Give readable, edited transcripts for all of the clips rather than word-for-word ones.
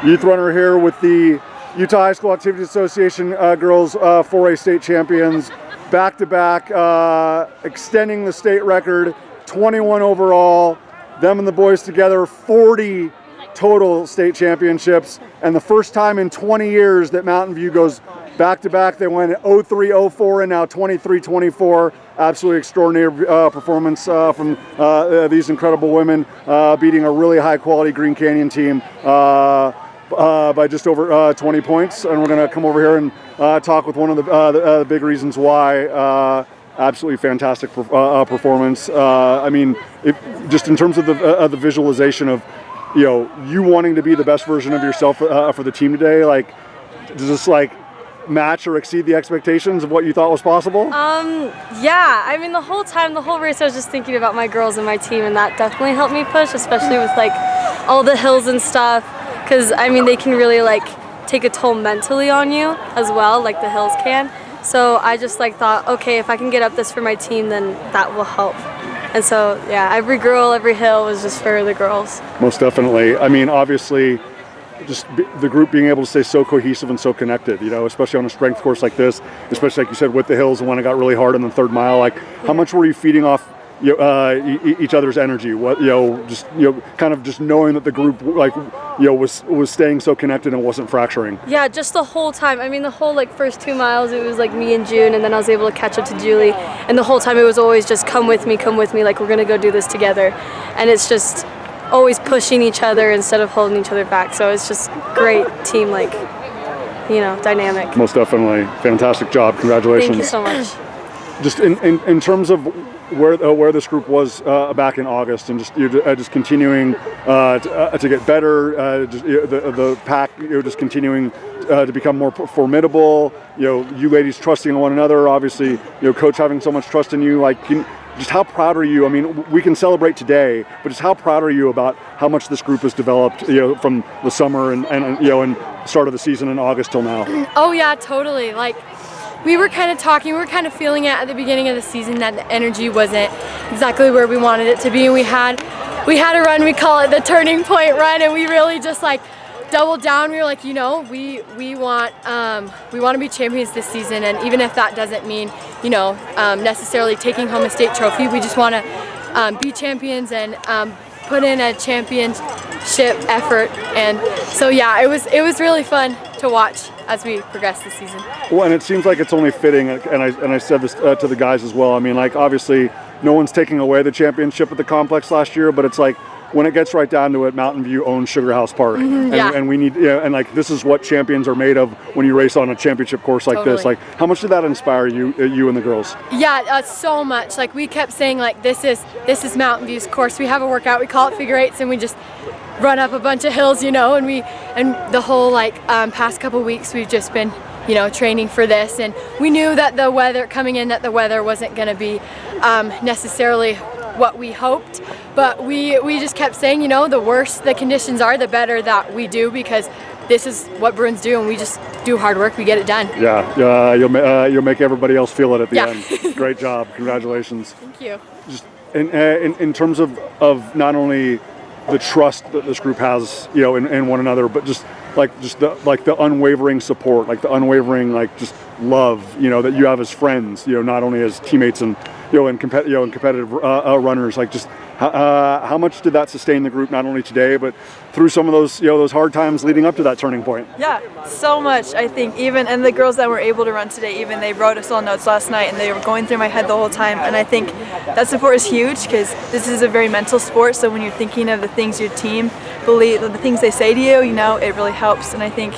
youth runner here with the Utah High School Activities Association girls 4A state champions, back-to-back, extending the state record, 21 overall, them and the boys together, 40 total state championships, and the first time in 20 years that Mountain View goes back-to-back. They went 0-3-0-4 and now 23-24. Absolutely extraordinary performance from these incredible women, beating a really high-quality Green Canyon team by just over 20 points. And we're going to come over here and talk with one of the big reasons why. Absolutely fantastic performance. I mean, just in terms of the visualization of, you wanting to be the best version of yourself for the team today, like, does this match or exceed the expectations of what you thought was possible? Yeah, I mean, the whole race I was just thinking about my girls and my team, and that definitely helped me push, especially with all the hills and stuff, because I mean, they can really take a toll mentally on you as well, like the hills can. So I just thought, okay, if I can get up this for my team, then that will help. And so yeah, every girl, every hill was just for the girls. Most definitely. I mean, obviously, just the group being able to stay so cohesive and so connected, especially on a strength course like this, especially like you said with the hills and when it got really hard on the third mile. How much were you feeding off each other's energy? What kind of just knowing that the group was staying so connected and wasn't fracturing. Yeah, just the whole time. I mean, the whole first 2 miles it was me and June, and then I was able to catch up to Julie, and the whole time it was always just come with me, we're gonna go do this together, and it's just always pushing each other instead of holding each other back. So it's just great team, dynamic. Most definitely. Fantastic job. Congratulations. Thank you so much. Just in terms of where this group was back in August, and just continuing to get better, the pack just continuing to become more formidable. You ladies trusting one another. Obviously, coach having so much trust in you. Just how proud are you? I mean, we can celebrate today, but just how proud are you about how much this group has developed, from the summer and start of the season in August till now? Oh yeah, totally. We were kind of talking, we were kind of feeling it at the beginning of the season that the energy wasn't exactly where we wanted it to be, and we had a run, we call it the turning point run, and we really just doubled down. We were we want to be champions this season, and even if that doesn't mean necessarily taking home a state trophy, we just want to be champions and put in a championship effort. And so yeah, it was really fun to watch as we progress this season. Well, and it seems like it's only fitting, and I said this to the guys as well. I mean, obviously no one's taking away the championship at the complex last year, but it's when it gets right down to it, Mountain View owns Sugar House Park, and we need, and this is what champions are made of when you race on a championship course like Totally. this. How much did that inspire you and the girls? Yeah, so much. We kept saying this is Mountain View's course. We have a workout, we call it figure eights, and we just run up a bunch of hills, and the whole past couple weeks we've just been training for this, and we knew that the weather wasn't going to be necessarily what we hoped, but we just kept saying, the worse the conditions are, the better that we do, because this is what Bruins do, and we just do hard work, we get it done. Yeah, you'll make everybody else feel it at the end. Great job, congratulations. Thank you. Just in terms of not only the trust that this group has, in one another, but just the unwavering support, the unwavering just love, that you have as friends, not only as teammates and competitive runners. How much did that sustain the group, not only today, but through some of those hard times leading up to that turning point? Yeah, so much. I think and the girls that were able to run today, even they wrote us all notes last night, and they were going through my head the whole time. And I think that support is huge, because this is a very mental sport. So when you're thinking of the things your team believe, the things they say to you, it really helps. And I think,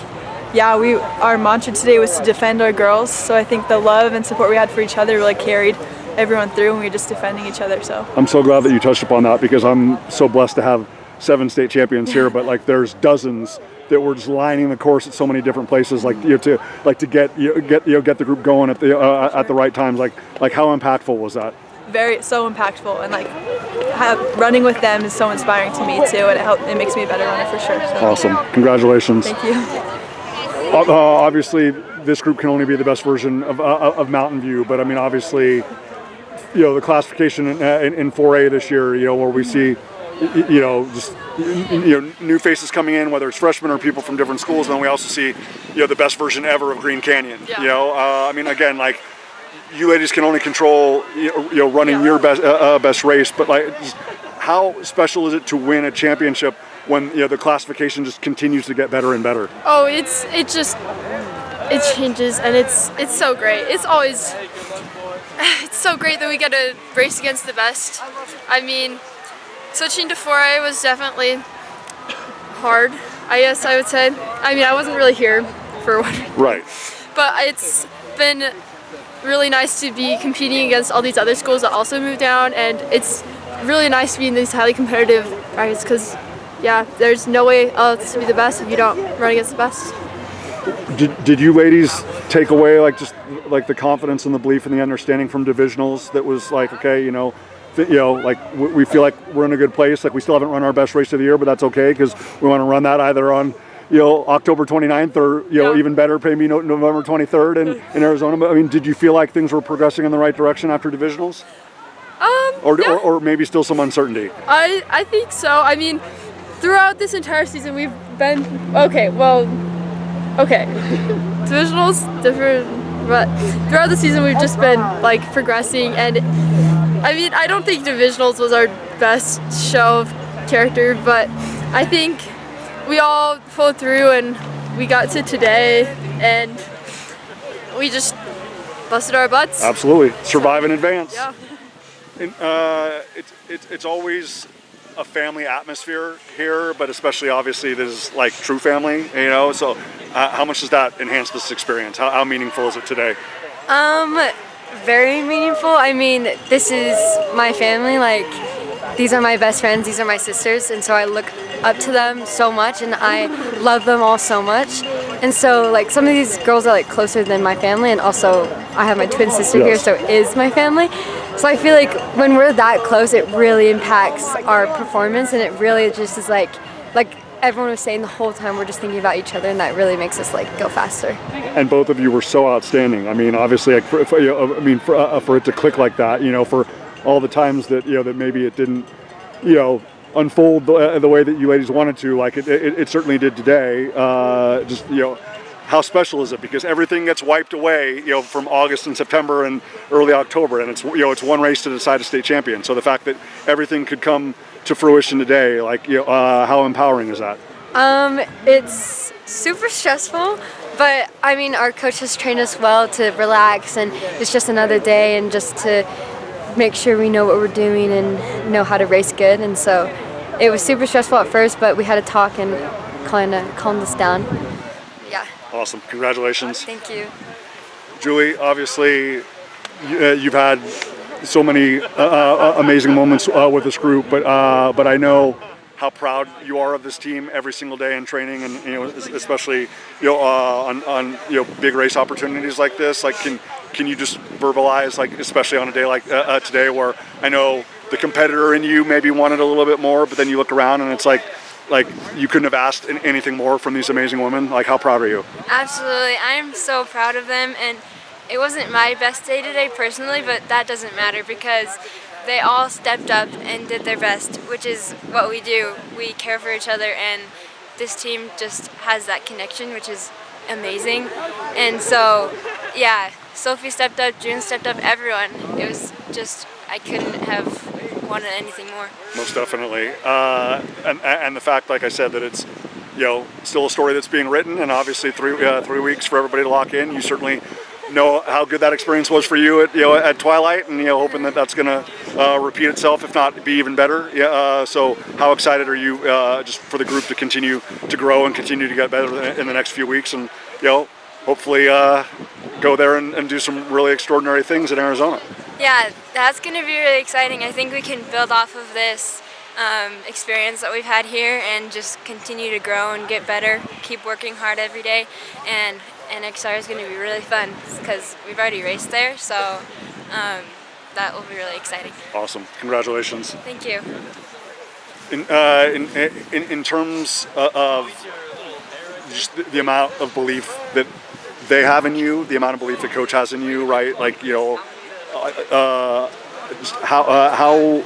our mantra today was to defend our girls. So I think the love and support we had for each other really carried everyone through, and we were just defending each other. So I'm so glad that you touched upon that, because I'm so blessed to have 7 state champions here, but there's dozens that were just lining the course at so many different places, to get the group going at the right times. How impactful was that? So impactful, and running with them is so inspiring to me too, and it makes me a better runner for sure. So. Awesome, congratulations. Thank you. Obviously, this group can only be the best version of Mountain View, but I mean, obviously, the classification in 4A this year, where we see just new faces coming in, whether it's freshmen or people from different schools. And then we also see the best version ever of Green Canyon. Yeah. I mean, again, like, you ladies can only control running your best race, but like, just how special is it to win a championship when the classification just continues to get better and better? Oh, it changes, and it's so great. It's so great that we get to race against the best. I mean, switching to 4A was definitely hard, I guess I would say. I mean, I wasn't really here for one. Right. But it's been really nice to be competing against all these other schools that also moved down, and it's really nice to be in these highly competitive rides because, yeah, there's no way else to be the best if you don't run against the best. Did you ladies take away like the confidence and the belief and the understanding from divisionals that was like, okay, like we feel like we're in a good place, like we still haven't run our best race of the year, but that's okay because we want to run that either on October 29th or even better, maybe November 23rd in Arizona. But I mean, did you feel like things were progressing in the right direction after divisionals? Or maybe still some uncertainty? I think so. I mean, throughout this entire season we've been divisionals different, but throughout the season we've just been like progressing, and I mean, I don't think divisionals was our best show of character, but I think we all pulled through and we got to today and we just busted our butts. Absolutely. Survive in advance. Yeah. And, it's always a family atmosphere here, but especially obviously this is like true family, so how much does that enhance this experience? How meaningful is it today? Very meaningful. I mean, this is my family. Like, these are my best friends. These are my sisters, and so I look up to them so much, and I love them all so much. And so, like, some of these girls are like closer than my family, and also I have my twin sister here, so it is my family. So I feel like when we're that close, it really impacts our performance, and it really just is like everyone was saying the whole time, we're just thinking about each other, and that really makes us like go faster. And both of you were so outstanding. I mean, obviously, like, for it to click like that, for all the times that that maybe it didn't, unfold the way that you ladies wanted to, like it certainly did today. How special is it? Because everything gets wiped away, from August and September and early October, and it's one race to decide a state champion. So the fact that everything could come to fruition today, like, how empowering is that? It's super stressful, but I mean, our coach has trained us well to relax, and it's just another day, and just to make sure we know what we're doing and know how to race good. And so it was super stressful at first, but we had to talk and kind of calm this down. Yeah. Awesome. Congratulations. Thank you. Julie, obviously you've had so many amazing moments with this group, but I know how proud you are of this team every single day in training, and especially on big race opportunities like this. Like, can you just verbalize, like, especially on a day like today, where I know the competitor in you maybe wanted a little bit more, but then you look around and it's like you couldn't have asked anything more from these amazing women. Like, how proud are you? Absolutely. I'm so proud of them, and it wasn't my best day today personally, but that doesn't matter because they all stepped up and did their best, which is what we do. We care for each other, and this team just has that connection, which is amazing. And so, yeah, Sophie stepped up, June stepped up, everyone. It was just, I couldn't have wanted anything more. Most definitely. And the fact, like I said, that it's still a story that's being written, and obviously 3 weeks for everybody to lock in. You certainly know how good that experience was for you at Twilight, and hoping that that's going to repeat itself, if not be even better. So how excited are you just for the group to continue to grow and continue to get better in the next few weeks, and hopefully go there and do some really extraordinary things in Arizona? Yeah, that's going to be really exciting. I think we can build off of this experience that we've had here and just continue to grow and get better, keep working hard every day, and NXR is going to be really fun because we've already raced there, so that will be really exciting. Awesome. Congratulations. Thank you. In terms of just the amount of belief that they have in you, the amount of belief the coach has in you, right? Like, just how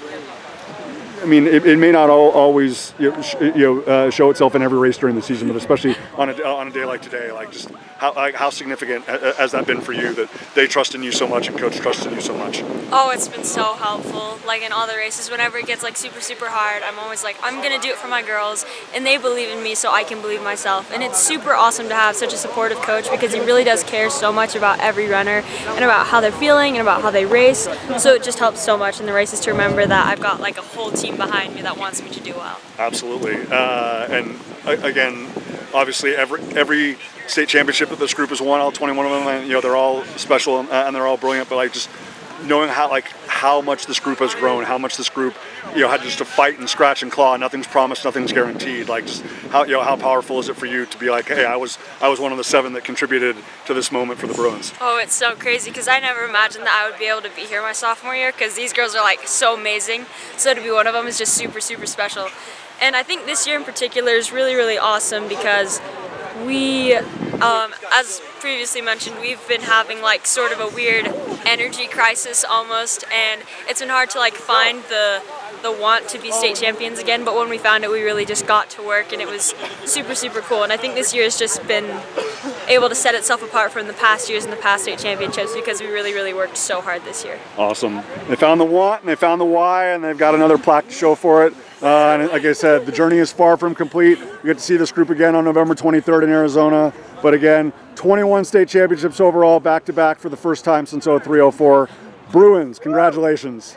I mean, it may not always show itself in every race during the season, but especially on a day like today, like just how significant has that been for you that they trust in you so much and coach trusts in you so much? Oh, it's been so helpful. Like in all the races, whenever it gets like super hard, I'm always like, I'm gonna do it for my girls, and they believe in me, so I can believe myself. And it's super awesome to have such a supportive coach because he really does care so much about every runner and about how they're feeling and about how they race. So it just helps so much in the races to remember that I've got like a whole team behind me that wants me to do well. Absolutely, and again, obviously every state championship that this group has won, all 21 of them, and they're all special and they're all brilliant. But like just knowing how much this group has grown, how much this group had just to fight and scratch and claw. Nothing's promised, nothing's guaranteed. Like just how powerful is it for you to be like, hey, I was one of the 7 that contributed to this moment for the Bruins. Oh, it's so crazy because I never imagined that I would be able to be here my sophomore year because these girls are like so amazing. So to be one of them is just super special. And I think this year in particular is really awesome because we, as previously mentioned, we've been having like sort of a weird energy crisis almost, and it's been hard to like find the want to be state champions again, but when we found it, we really just got to work, and it was super cool. And I think this year has just been able to set itself apart from the past years and the past state championships because we really worked so hard this year. Awesome. They found the want and they found the why, and they've got another plaque to show for it. And like I said, the journey is far from complete. We get to see this group again on November 23rd in Arizona. But again, 21 state championships overall, back-to-back for the first time since 03-04. Bruins, congratulations.